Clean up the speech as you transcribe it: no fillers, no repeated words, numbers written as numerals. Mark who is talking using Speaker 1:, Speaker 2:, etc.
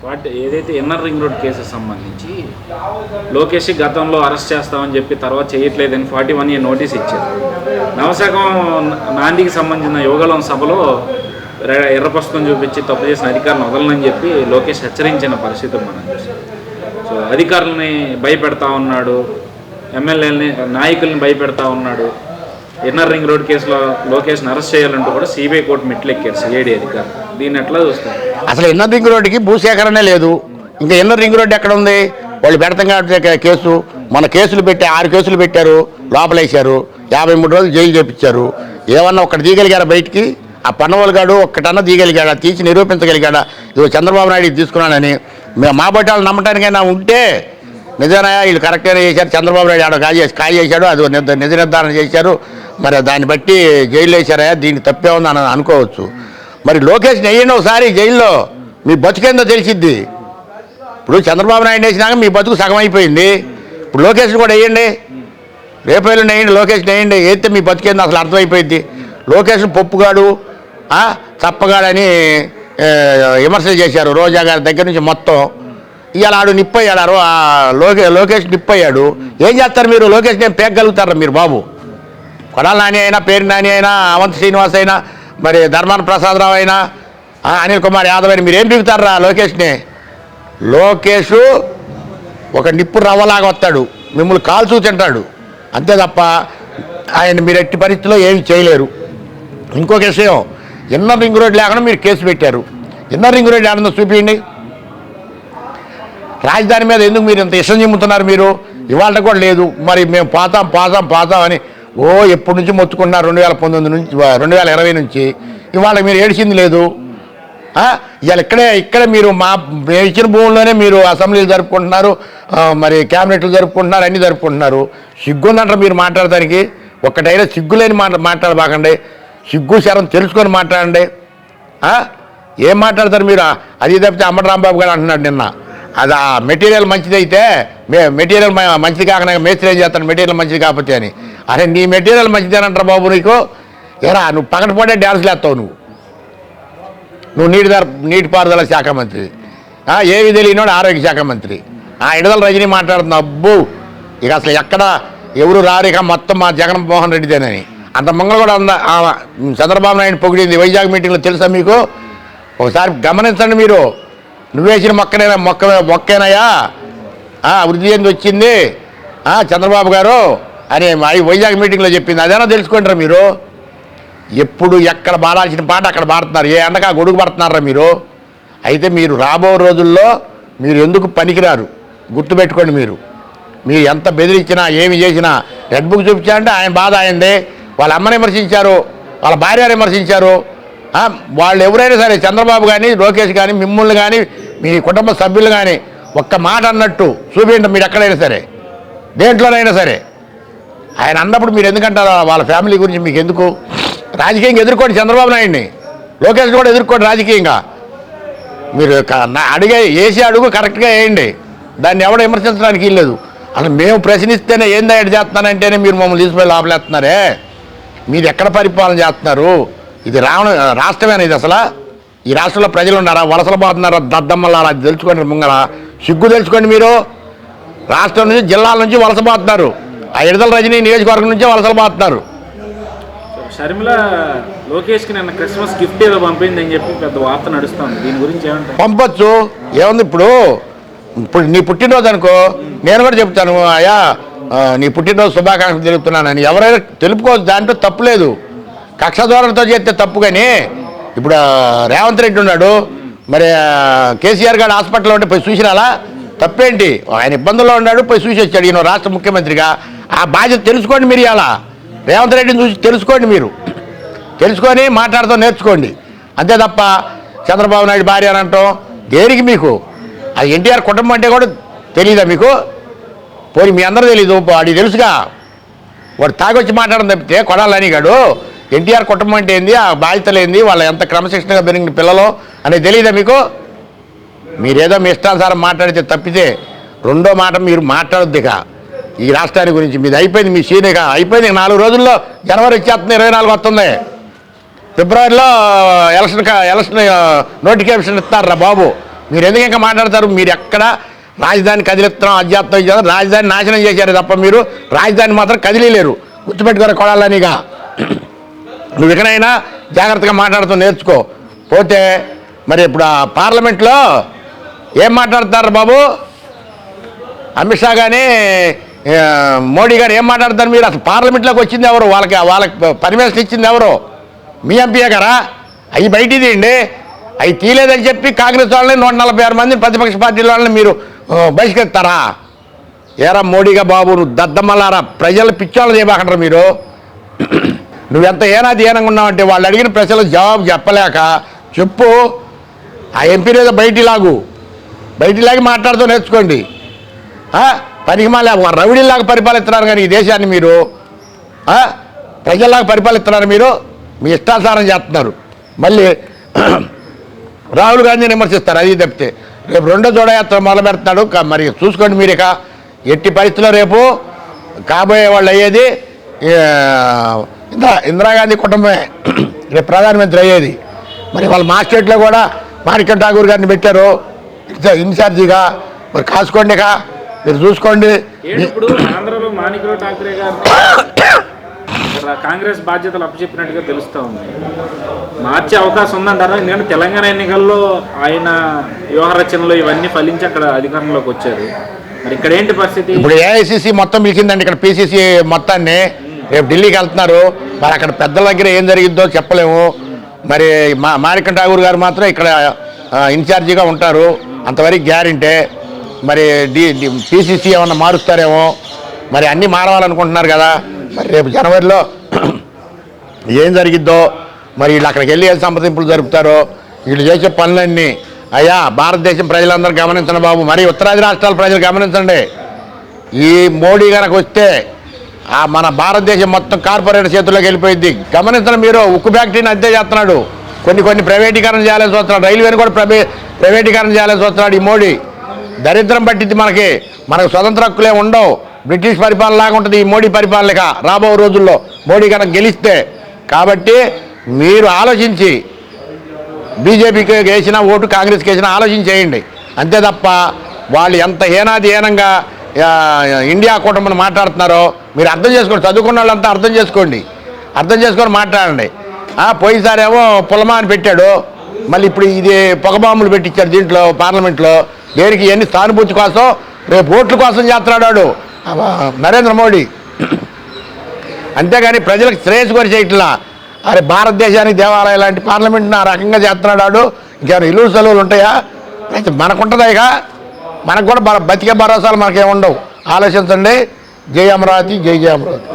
Speaker 1: వాటి ఏదైతే inner ring road cases సంబంధించి లోకేష్ గతంలో అరెస్ట్ చేస్తామని చెప్పి తర్వాత చేయట్లేదని 41A నోటీస్ ఇచ్చారు. నవశకం నాందికి సంబంధించిన యువగలం సభలో ఎర్ర పుస్తకం చూపించి తప్పు చేసిన అధికారులను వదలనని చెప్పి లోకేష్ హెచ్చరించిన పరిస్థితి మనం చూసాం. సో అధికారులని భయపెడతా ఉన్నాడు, ఎమ్మెల్యేలని నాయకుల్ని భయపెడతా ఉన్నాడు. ఇన్నర్ రింగ్ రోడ్ కేసులో లోకేష్ని అరెస్ట్ చేయాలంటూ కూడా సిబిఐ కోర్టు మెట్లెక్కారు సిఐడి అధికారులు. దీన్ని ఎట్లా చూస్తారు?
Speaker 2: అసలు ఇన్నర్ రింగ్ రోడ్డుకి భూసేకరణే లేదు. ఇంకా ఇన్నర్ రింగ్ రోడ్డు ఎక్కడ ఉంది? వాళ్ళు పెడతాం కాబట్టి కేసు, మన కేసులు పెట్టి 6 కేసులు పెట్టారు, లోపలేశారు, 53 రోజులు జైలు చేపించారు. ఏమన్నా ఒక్కటి తీయగలిగారా బయటికి? ఆ పన్నవాళ్ళు గాడు ఒక్కటన్నా తీయగలిగాడా? తీసి నిరూపించగలిగాడా ఇదో చంద్రబాబు నాయుడు తీసుకున్నానని? మా బట్టాలు నమ్మటానికైనా ఉంటే నిజానా వీళ్ళు కరెక్ట్గానే చేశారు, చంద్రబాబు నాయుడు ఆడ కాయ చేశాడు, అది నిజ నిర్ధారణ చేశారు, మరి దాన్ని బట్టి జైలు వేశారా, దీనికి తప్పే ఉంది అని అనుకోవచ్చు. మరి లోకేష్ని వేయండి ఒకసారి జైల్లో, మీ బతుకేందో తెలిసిద్ది. ఇప్పుడు చంద్రబాబు నాయుడు వేసినాక మీ బతుకు సగం అయిపోయింది. ఇప్పుడు లోకేష్ని కూడా వేయండి, రేపేళ్ళు వేయండి, లోకేష్ని వేయండి, వేస్తే మీ బతుకేందో అసలు అర్థమైపోయింది. లోకేష్ని పప్పుగాడు చప్పగాడని విమర్శలు చేశారు రోజా గారి దగ్గర నుంచి మొత్తం. ఇవాళ ఆడు నిప్పయ్యాడు, లోకేష్ నిప్పయ్యాడు. ఏం చేస్తారు మీరు? లోకేష్ని ఏం పేగలుగుతారా మీరు బాబు? కొడాల నాని అయినా, పేరు నాని అయినా, అవంతి శ్రీనివాస్ అయినా, మరి ధర్మాన ప్రసాదరావు అయినా, అనిల్ కుమార్ యాదవ్ అయినా మీరేం పీకుతారా లోకేష్ని? లోకేష్ ఒక నిప్పు రవ్వలాగా వస్తాడు, మిమ్మల్ని కాల్చూ తింటాడు, అంతే తప్ప ఆయన మీరు ఎట్టి పరిస్థితిలో ఏమి చేయలేరు. ఇంకొక విషయం, ఇన్నర్ రింగ్ రోడ్ లేకుండా మీరు కేసు పెట్టారు. ఇన్నర్ రింగ్ రోడ్ ఏమన్నా చూపించండి. రాజధాని మీద ఎందుకు మీరు ఇంత ఇష్టం చెమ్ముతున్నారు? మీరు ఇవాళ కూడా లేదు. మరి మేము పాతాం అని ఎప్పటి నుంచి మొత్తుకున్నారు, 2019 నుంచి 2020 నుంచి. ఇవాళ మీరు ఏడిచింది లేదు. ఇవాళ ఇక్కడే మీరు మేము ఇచ్చిన భూముల్లోనే మీరు అసెంబ్లీలు జరుపుకుంటున్నారు, మరి క్యాబినెట్లు జరుపుకుంటున్నారు, అన్నీ జరుపుకుంటున్నారు. సిగ్గుందంటారు మీరు మాట్లాడటానికి. ఒక్కటైనా సిగ్గులేని మాట్లాడబాకండి, సిగ్గు శరం తెలుసుకొని మాట్లాడండి. ఏం మాట్లాడతారు మీరు? అది తప్పితే అమ్మటి రాంబాబు గారు అంటున్నాడు నిన్న, అది ఆ మెటీరియల్ మంచిదైతే మెటీరియల్ మంచిది కాకుండా మేస్త్రి ఏం చేస్తాను మెటీరియల్ మంచిది కాకపోతే అని. అరే నీ మెటీరియల్ మంచిదేనంటారా బాబు నీకు? ఎరా నువ్వు పక్కన డ్యాన్స్లు వేస్తావు, నువ్వు నీటిపారుదల శాఖ మంత్రి, ఏవి తెలియనోడు ఆరోగ్య శాఖ మంత్రి. ఇడదల రజనీ మాట్లాడుతున్నా, అబ్బో ఇక అసలు ఎక్కడ ఎవరు రారు, ఇక మొత్తం మా జగన్మోహన్ రెడ్డిదేనని. అంత మంగళ కూడా చంద్రబాబు నాయుడు పొగిడింది వైజాగ్ మీటింగ్లో, తెలుసా మీకు? ఒకసారి గమనించండి మీరు. నువ్వేసిన మొక్కేనాయా అభివృద్ధి ఏంది వచ్చింది చంద్రబాబు గారు అని వైజాగ్ మీటింగ్లో చెప్పింది, అదేనా తెలుసుకుంటారా మీరు? ఎప్పుడు ఎక్కడ పాడాల్సిన పాట అక్కడ పాడుతున్నారు, ఏ ఎండగా గొడుగు పడుతున్నారా మీరు? అయితే మీరు రాబో రోజుల్లో మీరు ఎందుకు పనికిరారు గుర్తుపెట్టుకోండి. మీరు ఎంత బెదిరించినా ఏమి చేసినా రెడ్ బుక్ చూపించారంటే ఆయన బాధ అయింది. వాళ్ళ అమ్మని విమర్శించారు, వాళ్ళ భార్యను విమర్శించారు. వాళ్ళు ఎవరైనా సరే, చంద్రబాబు కానీ లోకేష్ కానీ మిమ్మల్ని కానీ మీ కుటుంబ సభ్యులు కానీ ఒక్క మాట అన్నట్టు చూపించండి. మీరు ఎక్కడైనా సరే, దేంట్లోనైనా సరే. ఆయన అన్నప్పుడు మీరు ఎందుకంటారు? వాళ్ళ ఫ్యామిలీ గురించి మీకు ఎందుకు? రాజకీయంగా ఎదుర్కోండి చంద్రబాబు నాయుడిని, లోకేష్ని కూడా ఎదుర్కోండి రాజకీయంగా. మీరు వేసే అడుగు కరెక్ట్గా వేయండి, దాన్ని ఎవడ విమర్శించడానికి వీల్లేదు. అసలు మేము ప్రశ్నిస్తేనే ఏందా ఎడ్ చేస్తున్నానంటేనే మీరు మమ్మల్ని తీసుకుపోయి లోపలేస్తున్నారే. మీరు ఎక్కడ పరిపాలన చేస్తున్నారు? ఇది రాష్ట్రమేనా ఇది? అసలు ఈ రాష్ట్రంలో ప్రజలు ఉన్నారా? వలసలు పోతున్నారా? దద్దమ్మలారా? అది తెలుసుకోండి. ముంగల సిగ్గు తెలుసుకోండి. మీరు రాష్ట్రం నుంచి జిల్లాల నుంచి వలసపోతున్నారు, ఆ ఇడదల రజనీ నియోజకవర్గం నుంచే వలసలు పోతున్నారు.
Speaker 1: షర్మిల లోకేష్కి నిన్న క్రిస్మస్ గిఫ్ట్ ఏదో పంపింది అని చెప్పి పెద్ద వార్త నడుస్తుంది, దీని గురించి ఏమంటారు?
Speaker 2: పంపొచ్చు, ఏముంది. ఇప్పుడు నీ పుట్టినరోజు అనుకో, నేను కూడా చెప్తాను, అయ్యా నీ పుట్టినరోజు శుభాకాంక్షలు తెలుపుతున్నానని. ఎవరైనా తెలుపుకోవచ్చు, దాంట్లో తప్పు లేదు. కక్ష ధోరణితో చేస్తే తప్పు. కానీ ఇప్పుడు రేవంత్ రెడ్డి ఉన్నాడు, మరి కేసీఆర్ గారు హాస్పిటల్లో ఉంటే పోయి చూసిరాలా? తప్పేంటి? ఆయన ఇబ్బందుల్లో ఉన్నాడు, పోయి చూసి వచ్చాడు ఈయన రాష్ట్ర ముఖ్యమంత్రిగా. ఆ బాధ్యత తెలుసుకోండి మీరు. ఇలా రేవంత్ రెడ్డిని చూసి తెలుసుకోండి, మీరు తెలుసుకొని మాట్లాడుతూ నేర్చుకోండి. అంతే తప్ప చంద్రబాబు నాయుడు భార్య అని అంటాం దేనికి? మీకు అది ఎన్టీఆర్ కుటుంబం అంటే కూడా తెలీదా మీకు? పోయి మీ అందరూ తెలీదు, వాడికి తెలుసుగా. వాడు తాగొచ్చి మాట్లాడడం తప్పితే కొడాలని గాడు ఎన్టీఆర్ కుటుంబం అంటే ఏంది, ఆ బాధ్యతలు ఏంది, వాళ్ళ ఎంత క్రమశిక్షణగా పెరిగిన పిల్లలు అనేది తెలియదా మీకు? మీరేదో మీ ఇష్టానుసారం మాట్లాడితే తప్పితే రెండో మాట మీరు మాట్లాడొద్దు. ఇక ఈ రాష్ట్రాన్ని గురించి మీది అయిపోయింది, మీ సీనియర్గా అయిపోయింది. 4 రోజుల్లో జనవరి వచ్చేస్తుంది, 24 వస్తుంది, ఫిబ్రవరిలో ఎలక్షన్ నోటిఫికేషన్ ఇస్తారా బాబు? మీరు ఎందుకు ఇంకా మాట్లాడతారు? మీరు ఎక్కడ రాజధాని కదిలిస్తున్నాం అధ్యాత్మం చేస్తారు, రాజధాని నాశనం చేశారు తప్ప మీరు రాజధాని మాత్రం కదిలేరు. గుర్తుపెట్టుకోరు కొడాలనిగా. నువ్వు ఇకనైనా జాగ్రత్తగా మాట్లాడుతూ నేర్చుకో. పోతే మరి ఇప్పుడు ఆ పార్లమెంట్లో ఏం మాట్లాడతారు బాబు? అమిత్ షా కానీ మోడీ గారు ఏం మాట్లాడతారు? మీరు అసలు పార్లమెంట్లోకి వచ్చింది ఎవరు? వాళ్ళకి పర్మిషన్ ఇచ్చింది ఎవరు? మీ ఎంపీఏ గారా? అవి బయట తీయండి. అవి తీయలేదని చెప్పి కాంగ్రెస్ వాళ్ళని 146 మందిని ప్రతిపక్ష పార్టీల వాళ్ళని మీరు బహిష్కరిస్తారా? ఏరా మోడీగా బాబు, నువ్వు దద్దమ్మలారా, ప్రజలు పిచ్చోళ్ళు చేయబాకంటారు మీరు. నువ్వెంత ఏనాధీనంగా ఉన్నావంటే వాళ్ళు అడిగిన ప్రశ్నలకు జవాబు చెప్పలేక చెప్పు. ఆ ఎంపీని ఏదో బయటిలాగి మాట్లాడుతూ నేర్చుకోండి. పనికి మళ్ళీ రౌడీలాగా పరిపాలిస్తున్నారు కానీ ఈ దేశాన్ని మీరు ప్రజల్లాగా పరిపాలిస్తున్నారు. మీరు మీ ఇష్టానుసారం చేస్తున్నారు. మళ్ళీ రాహుల్ గాంధీని విమర్శిస్తారు. అది తప్పితే రేపు రెండో జోడయాత్ర మొదలు పెడతాడు. మరి చూసుకోండి మీరు. ఇక ఎట్టి పరిస్థితుల్లో రేపు కాబోయే వాళ్ళు అయ్యేది ఇందిరాగాంధీ కుటుంబమే రేపు ప్రధానమంత్రి అయ్యేది. మరి వాళ్ళ మా స్టేట్లో కూడా మాణిక్యం ఠాకూర్ గారిని పెట్టారు ఇన్ఛార్జిగా. మరి కాసుకోండి, ఇక మీరు చూసుకోండి.
Speaker 1: ఇప్పుడు ఆంధ్రలో మాణిక్యం ఠాకూర్ గారు కాంగ్రెస్ బాధ్యతలు అప్పచెప్పినట్టుగా తెలుస్తూ ఉంది. మార్చే అవకాశం ఉందంటారా? ఎందుకంటే తెలంగాణ ఎన్నికల్లో ఆయన వ్యూహ రచనలు ఇవన్నీ ఫలించి అక్కడ అధికారంలోకి వచ్చారు. మరి ఇక్కడ ఏంటి పరిస్థితి?
Speaker 2: ఇప్పుడు ఏఐసిసి మొత్తం పిలిచిందండి ఇక్కడ పిసిసి మొత్తాన్ని. రేపు ఢిల్లీకి వెళ్తున్నారు. మరి అక్కడ పెద్దల దగ్గర ఏం జరిగిద్దో చెప్పలేము. మరి మాణిక్యం ఠాకూర్ గారు మాత్రం ఇక్కడ ఇన్ఛార్జిగా ఉంటారు, అంతవరకు గ్యారెంటీ. మరి పిసిసి ఏమన్నా మారుస్తారేమో. మరి అన్నీ మారవాలనుకుంటున్నారు కదా. మరి రేపు జనవరిలో ఏం జరిగిద్దో, మరి వీళ్ళు అక్కడికి వెళ్ళి ఏం సంప్రదింపులు జరుపుతారో, వీళ్ళు చేసే పనులన్నీ అయ్యా భారతదేశం ప్రజలందరూ గమనించండి బాబు. మరి ఉత్తరాది రాష్ట్రాల ప్రజలు గమనించండి. ఈ మోడీ కనుక వస్తే మన భారతదేశం మొత్తం కార్పొరేట్ చేతుల్లోకి వెళ్ళిపోయింది. గమనించండి మీరు. ఉక్కు ఫ్యాక్టరీని అద్దె చేస్తున్నాడు, కొన్ని ప్రైవేటీకరణ చేయాలని చూస్తున్నాడు, రైల్వేని కూడా ప్రైవేటీకరణ చేయాలని చూస్తున్నాడు ఈ మోడీ. దరిద్రం పట్టింది మనకు స్వతంత్ర హక్కులే ఉండవు. బ్రిటిష్ పరిపాలన లాగా ఉంటుంది ఈ మోడీ పరిపాలనక రాబో రోజుల్లో మోడీ కనుక గెలిస్తే. కాబట్టి మీరు ఆలోచించి బీజేపీకి వేసినా ఓటు కాంగ్రెస్కి వేసినా ఆలోచించేయండి. అంతే తప్ప వాళ్ళు ఎంత హీనంగా ఇండియా కూటమిని మాట్లాడుతున్నారో మీరు అర్థం చేసుకోండి. చదువుకున్న వాళ్ళంతా అర్థం చేసుకొని మాట్లాడండి. పోయినసారేమో పులమా అని పెట్టాడు, మళ్ళీ ఇప్పుడు ఇది పొగబాంబులు పెట్టించాడు దీంట్లో పార్లమెంట్లో. దేనికి? ఎన్ని సానుభూతి కోసం, రేపు ఓట్ల కోసం చేస్తున్నాడు నరేంద్ర మోడీ. అంతేగాని ప్రజలకు శ్రేయస్సు కూడా చేయట్లా. అరే భారతదేశానికి దేవాలయం లాంటి పార్లమెంట్ని ఆ రకంగా చేస్తున్నాడు. ఇంకేమైనా ఇల్లు సెలవులు ఉంటాయా? మనకుంటుందా? ఇక మనకు కూడా బతికే భరోసాలు మనకేముండవు. ఆలోచించండి. జై అమరావతి, జై అమరావతి.